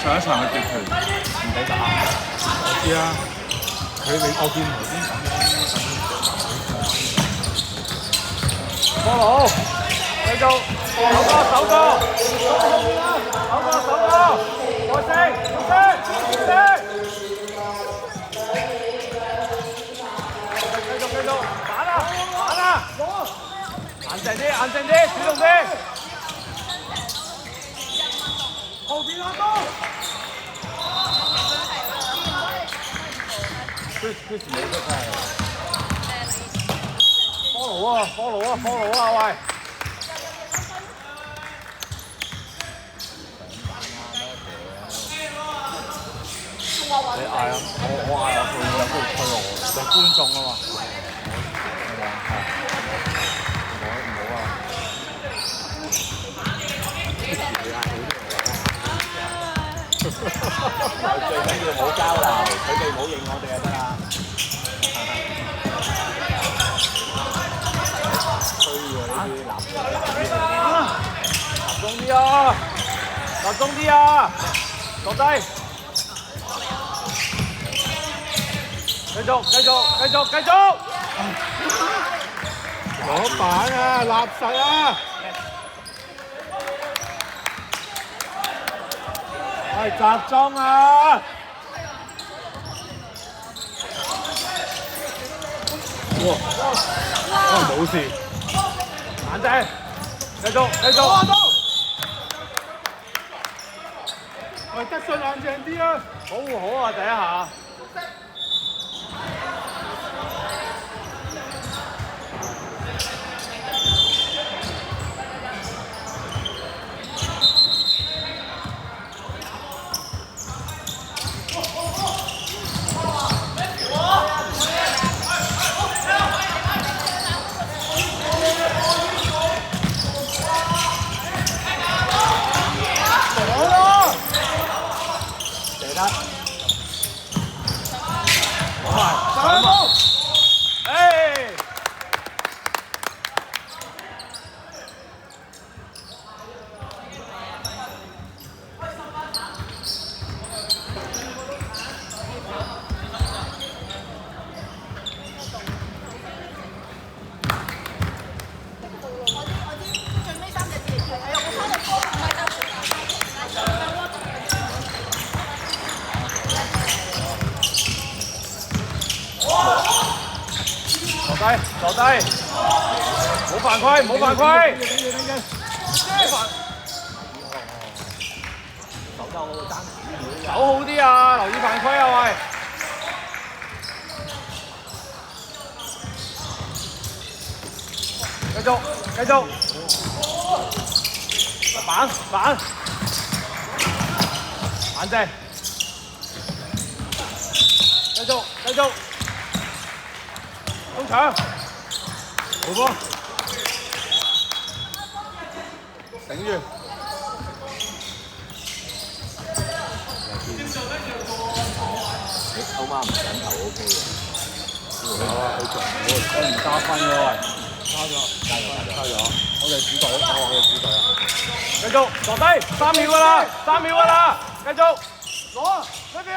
上一場嘅奪權唔俾打，我知啊，我見頭先咁樣，波佬，繼續手個，再升，繼續，打啦，硬淨啲，主動啲，後邊阿東。Chris 冇得係，follow 啊，喂！你嗌啊！我嗌啊！佢有冇推我？係觀眾啊嘛。唔好啊！最緊要冇交流，佢哋唔好認我哋就得啦。衰喎呢啲男集中啲啊！落低，繼續！攞板啊，立實啊！係集中啊！哇！冇事，眼仔，繼續！喂，德信硬淨啲啊！保護好啊！第一下。坐低，冇犯規，手好啲啊，留意犯規啊喂！繼續，板，眼睛，繼續。中場，好波，頂住。歐媽唔緊頭 OK 嘅。有啊，佢做佢唔加分嘅喂，加咗。我哋主隊啊！繼續坐低，3秒㗎啦，繼續攞啊，1秒，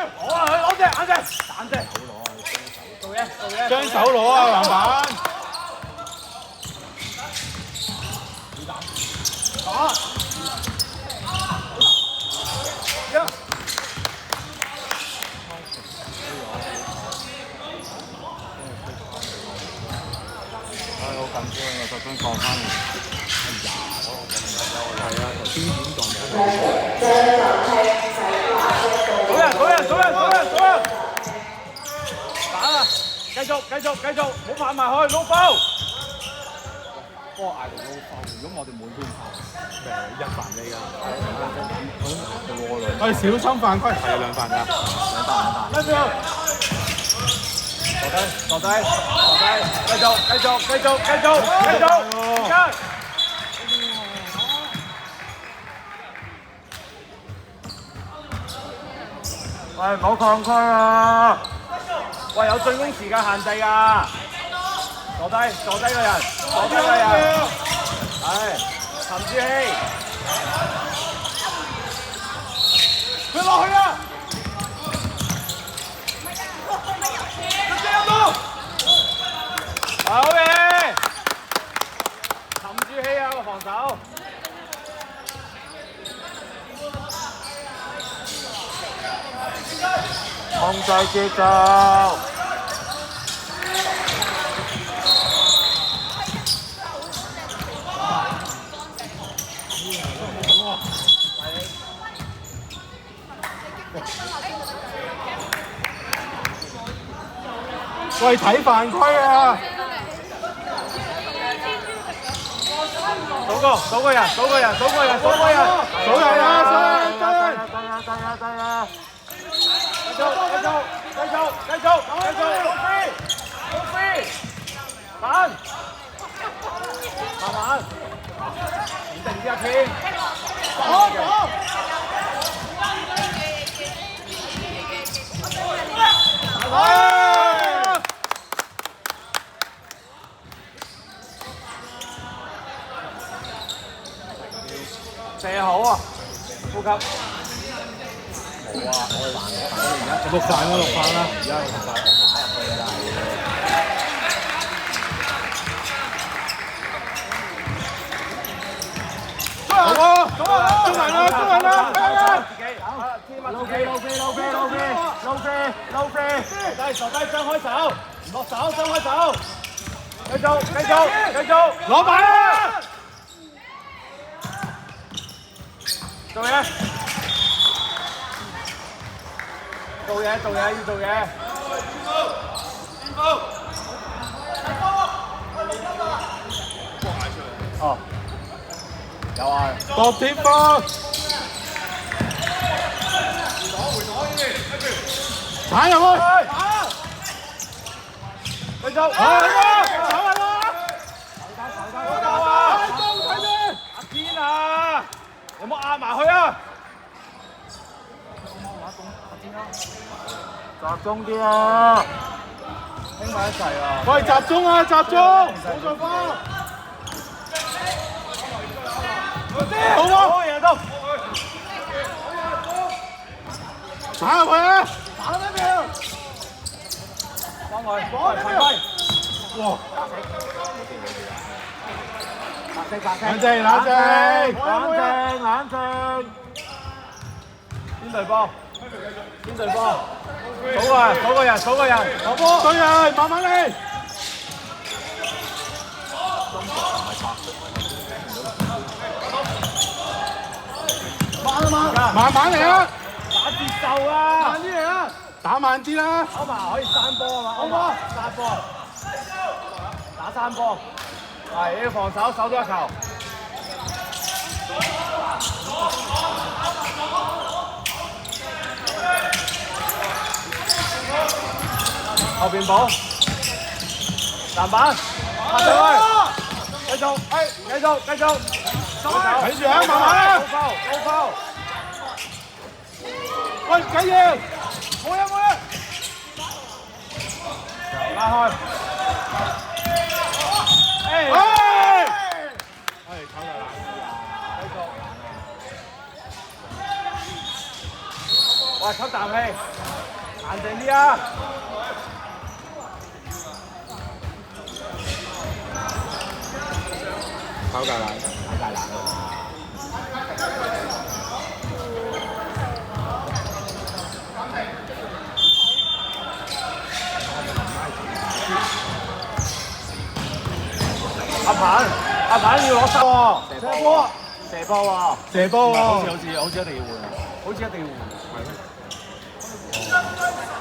攞隻眼隻，做嘢，雙手攞啊，籃板。打，好緊張啊！特登降翻嚟。係啊，頭先點講嘅？數人，打啦！繼續，唔好拍埋去，撈包。波嗌到撈包，如果我哋滿邊跑，一犯你㗎。喂，小心犯規，係兩犯㗎。2秒。坐低，繼續。喂，唔好抗拒啊！喂，有進攻時間限制㗎。坐低個人，係，沉住氣。佢落去啊！好嘢！沉住氣啊個防守。控制節奏。喂，睇犯規啊！數個人，數個人，數個人，數個人，數人啊！數人，得啦！繼續，繼續，繼續，繼續，繼續，老飛，老飛，慢，慢慢，定啲啊天，走。射好啊！呼吸。冇啊！六犯啦，六犯啦！而家六犯，打入去啦！好啊！中人啦，中人啦！自己，天啊！老飛，老飛，老飛，老飛，老飛，老飛，坐低，張開手，唔落手，張開手，繼續，繼續，繼續，攞板啦！做嘢，做嘢，做嘢，要做嘢。哦，有啊。落點波，踩入去，繼續，走啊！阿天啊，有冇壓埋去啊？集中啲啊！傾埋一齊啊！喂，集中啊，集中！冇再翻。好啊！好嘢都，踩入去啊！打呢邊，翻去，翻去，哇！冷靜，冷靜，冷靜。邊隊波？邊隊波？數個人，數個人，數個人，攞波。對啊，慢慢嚟。慢慢嚟啊！打節奏啊！慢啲嚟啊！打慢啲啦！歐馬可以散波啊嘛，歐馬散波，打散波，係要防守，守咗一球。後邊補，籃板，拍上去，繼續，繼續，繼續，睇住啊，慢慢啊！高拋，高拋。喂，緊要！冇嘢冇嘢，拉開。炒大啦！繼續。喂，吸啖氣，硬淨啲啊！炒大啦！打大冷啊！阿鵬要攞手喎，射波，射波喎，射波喎！好似一定要換啊！好似一定要換。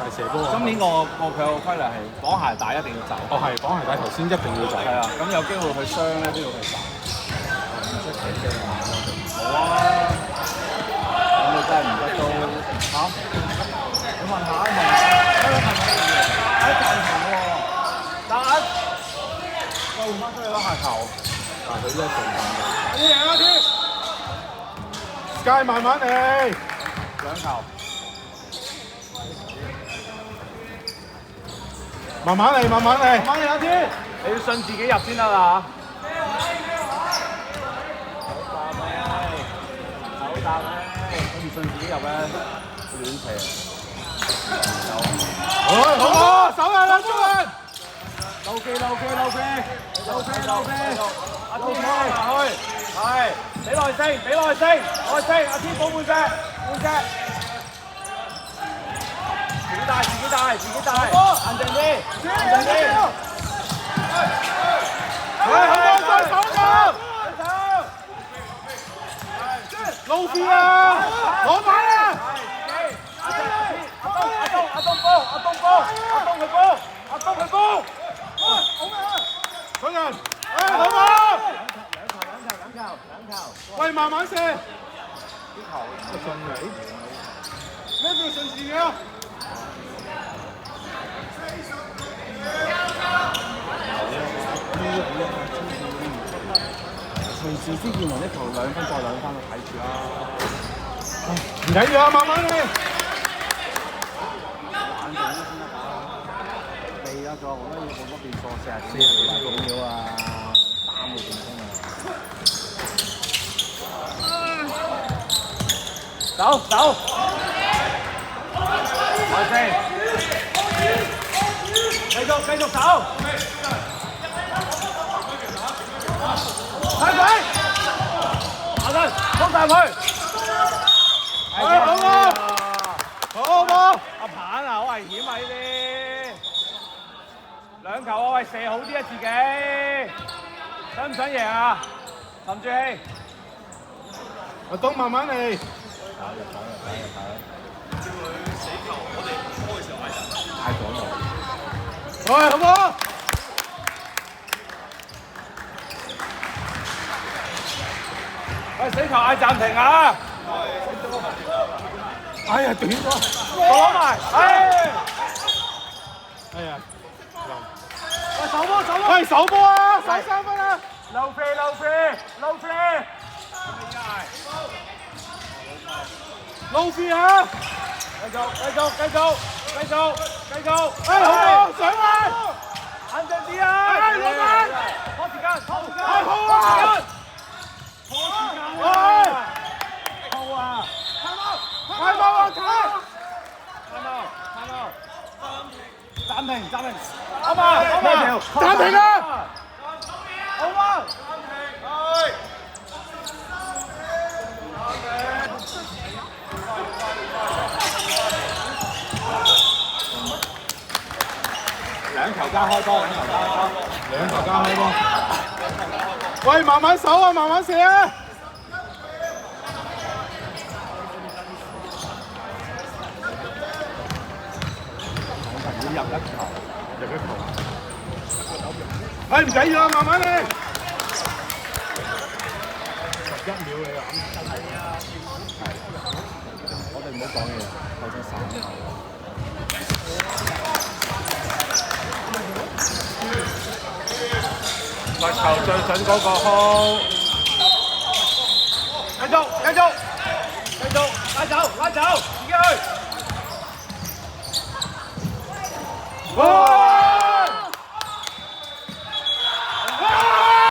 係射波啊！今年佢有規例係綁鞋帶一定要走。哦，係綁鞋帶頭先一定要走。係啊，咁有機會佢傷咧都要去走。唔出奇啫嘛！好啊，咁你真係唔得都嚇？你問下，喺暫停喎，但係再換翻出去啦下球。但係佢呢一陣你贏啊天！街慢慢嚟，兩球。慢慢嚟，慢慢嚟。慢啲天，你要信自己入先得啦手搭咧，我唔信自己入咧。亂射。好，手啊，兩中人。漏記，阿天放埋去，係，俾耐性，阿天保半隻，自己帶，硬淨啲，老師啊，攞返啊！阿東佢高，上人，好嘛？喂，慢慢射。順你，咩叫順時嘅？隨時先見完一球2分再2分，睇住啦。唔緊要啊，慢慢嚟。冷靜啲先得㗎。未啊，仲有好多嘢好多變數，40幾秒啊，3個半鐘啊。走，耐性，繼續走。睇佢，馬上衝上去。好嘛？阿棒啊，好危險啊！呢啲2球啊，喂，射好啲啊，自己想唔想贏啊？沉住氣。阿東慢慢嚟。太左啦！喂，好冇？喂，死球嗌暫停啊！哎呀，短咗。攞埋，哎呀，喂，手波！喂，手波啊，手3分啊！漏飛！老師啊！繼續！哎，好冇？上嚟！冷靜啲啊！老闆！拖時間！太好啊！太冇啊！暫停！好嘛！暫停啊！好嘛！2球加開波，2球加開波。喂，慢慢守啊，慢慢射啊！要入1球。哎，唔緊要啊，慢慢嚟。11秒嚟啊！我哋唔好講嘢，夠咗3球。罰球最準嗰個空，繼續，拉走！